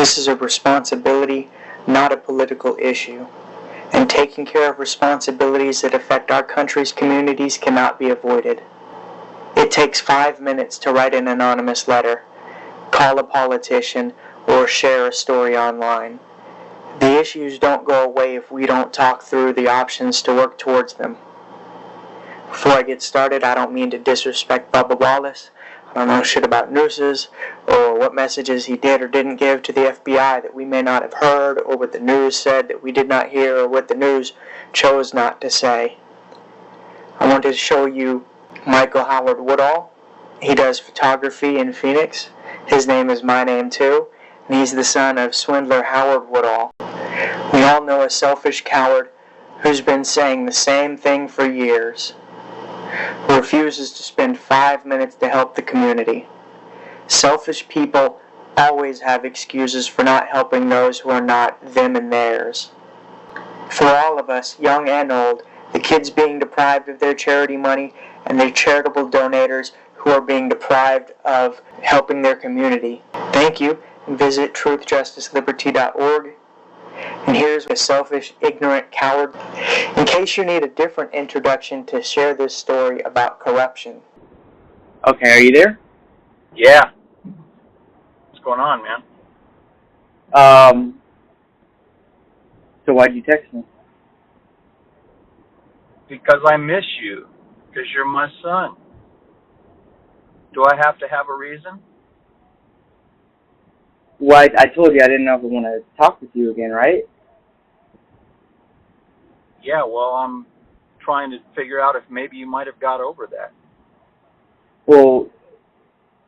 This is a responsibility, not a political issue. And taking care of responsibilities that affect our country's communities cannot be avoided. It takes 5 minutes to write an anonymous letter, call a politician, or share a story online. The issues don't go away if we don't talk through the options to work towards them. Before I get started, I don't mean to disrespect Bubba Wallace. I don't know shit about nooses, or what messages he did or didn't give to the FBI that we may not have heard, or what the news said that we did not hear, or what the news chose not to say. I wanted to show you Michael Howard Woodall. He does photography in Phoenix. His name is my name too, and he's the son of swindler Howard Woodall. We all know a selfish coward who's been saying the same thing for years, who refuses to spend 5 minutes to help the community. Selfish people always have excuses for not helping those who are not them and theirs. For all of us, young and old, the kids being deprived of their charity money and their charitable donators who are being deprived of helping their community. Thank you, and visit truthjusticeliberty.org. And here's a selfish, ignorant coward. In case you need a different introduction to share this story about corruption. Okay, are you there? Yeah. What's going on, man? So why'd you text me? Because I miss you. Because you're my son. Do I have to have a reason? Well, I told you I didn't know if I want to talk with you again, right? Yeah, well, I'm trying to figure out if maybe you might have got over that. Well,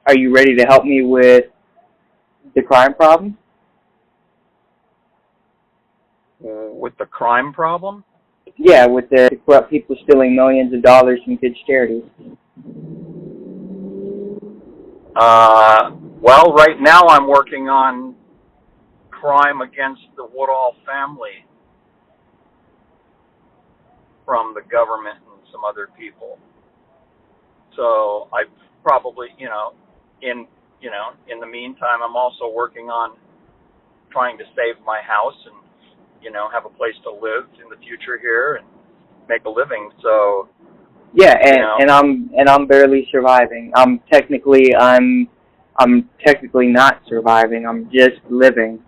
are you ready to help me with the crime problem? With the crime problem? Yeah, with the corrupt people stealing millions of dollars from kids' charities. Well, right now I'm working on crime against the Woodall family from the government and some other people. So I probably, in the meantime, I'm also working on trying to save my house and, have a place to live in the future here and make a living. So yeah, and I'm barely surviving. I'm technically not surviving. I'm just living,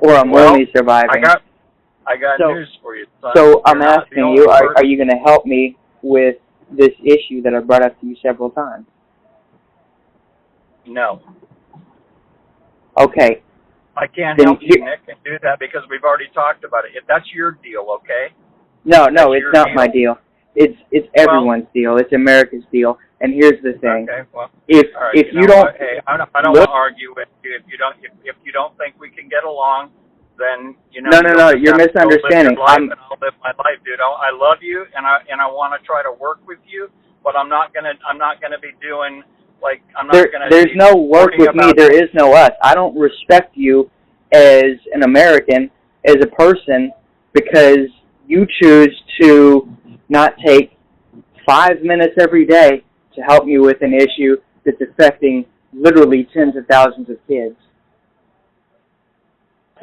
or I'm only surviving. I got news for you, son. So I'm asking you, are you going to help me with this issue that I brought up to you several times? No. Okay. I can't help you, Nick, and do that because we've already talked about it. If that's your deal, okay? No, it's not my deal. It's everyone's deal. It's America's deal. And here's the thing: okay, well, if you don't, hey, I don't want to argue with you. If you don't think we can get along, then No, you're misunderstanding. I'll live my life, dude. I love you, and I want to try to work with you, but I'm not gonna be doing like I'm not gonna. There's no work with me. There is no us. I don't respect you as an American, as a person, because you choose to not take 5 minutes every day to help me with an issue that's affecting literally tens of thousands of kids.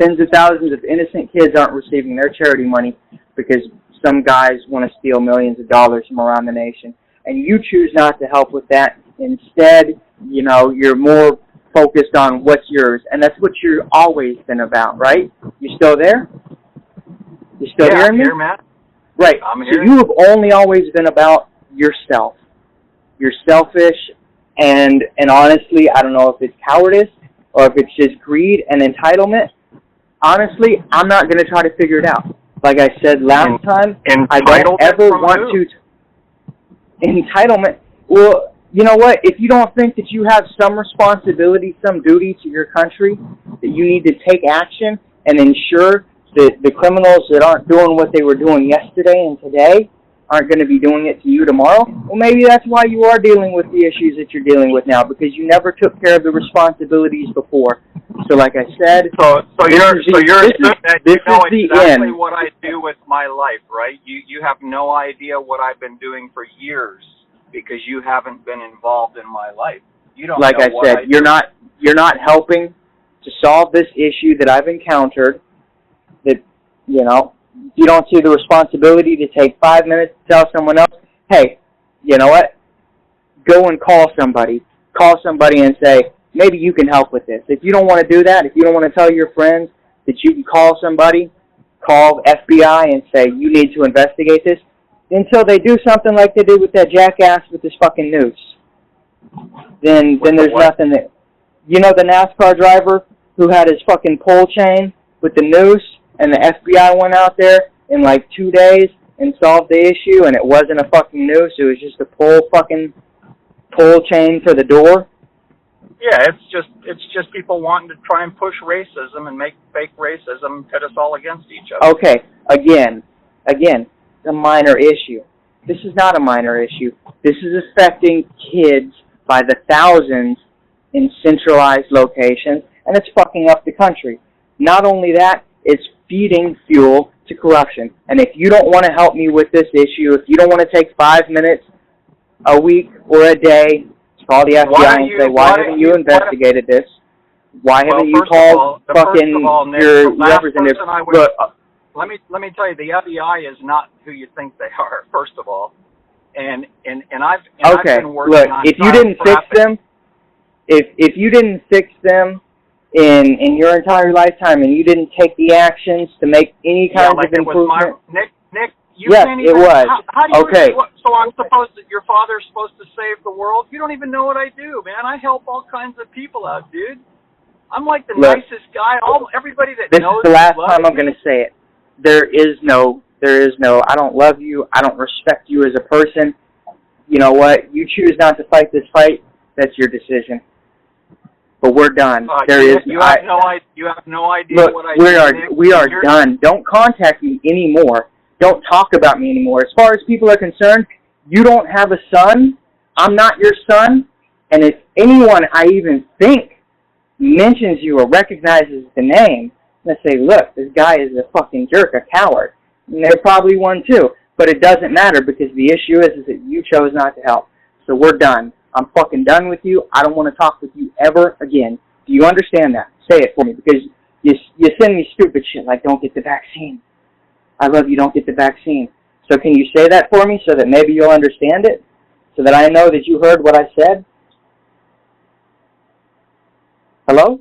Tens of thousands of innocent kids aren't receiving their charity money because some guys want to steal millions of dollars from around the nation. And you choose not to help with that. Instead, you're more focused on what's yours. And that's what you've always been about, right? You still there? You still hearing me? I'm here, Matt. Right. I'm here. So you have only always been about yourself. You're selfish, and honestly, I don't know if it's cowardice or if it's just greed and entitlement. Honestly, I'm not going to try to figure it out. Like I said last time, I don't ever want to. Entitlement. Well, you know what? If you don't think that you have some responsibility, some duty to your country, that you need to take action and ensure that the criminals that aren't doing what they were doing yesterday and today aren't going to be doing it to you tomorrow, well, maybe that's why you are dealing with the issues that you're dealing with now, because you never took care of the responsibilities before. So, like I said, this is exactly end. What I do with my life, right? You have no idea what I've been doing for years because you haven't been involved in my life. You don't. Like know I said, you're not helping to solve this issue that I've encountered, that, you know, you don't see the responsibility to take 5 minutes to tell someone else, hey, you know what, go and call somebody. Call somebody and say, maybe you can help with this. If you don't want to do that, if you don't want to tell your friends that you can call somebody, call FBI and say, you need to investigate this, until they do something like they did with that jackass with this fucking noose. Then there's nothing that... You know the NASCAR driver who had his fucking pole chain with the noose, and the FBI went out there in like 2 days and solved the issue, and it wasn't a fucking noose, it was just a pole chain for the door? Yeah, it's just people wanting to try and push racism and make fake racism and pit us all against each other. Okay, again, a minor issue. This is not a minor issue. This is affecting kids by the thousands in centralized locations, and it's fucking up the country. Not only that, it's feeding fuel to corruption. And if you don't want to help me with this issue, if you don't want to take 5 minutes a week or a day to call the FBI and say, why haven't you investigated this? Why haven't you called fucking your representative? Let me tell you, the FBI is not who you think they are. First of all, and I've been working on. If you didn't fix them, if you didn't fix them in your entire lifetime, and you didn't take the actions to make any kind of improvement, Nick, you yes, can't even. It was. How do you okay. So I'm supposed to. Your father's supposed to save the world. You don't even know what I do, man. I help all kinds of people out, dude. I'm like the nicest guy. Everybody that knows. This is the last time I'm going to say it. There is no, I don't love you, I don't respect you as a person. You know what? You choose not to fight this fight, that's your decision. But we're done. You have no idea look, what I do. We are done. Don't contact me anymore. Don't talk about me anymore. As far as people are concerned, you don't have a son. I'm not your son. And if anyone I even think mentions you or recognizes the name, and say, look, this guy is a fucking jerk, a coward. And they're probably one too. But it doesn't matter because the issue is that you chose not to help. So we're done. I'm fucking done with you. I don't want to talk with you ever again. Do you understand that? Say it for me, because you send me stupid shit like don't get the vaccine. I love you, don't get the vaccine. So can you say that for me so that maybe you'll understand it? So that I know that you heard what I said? Hello?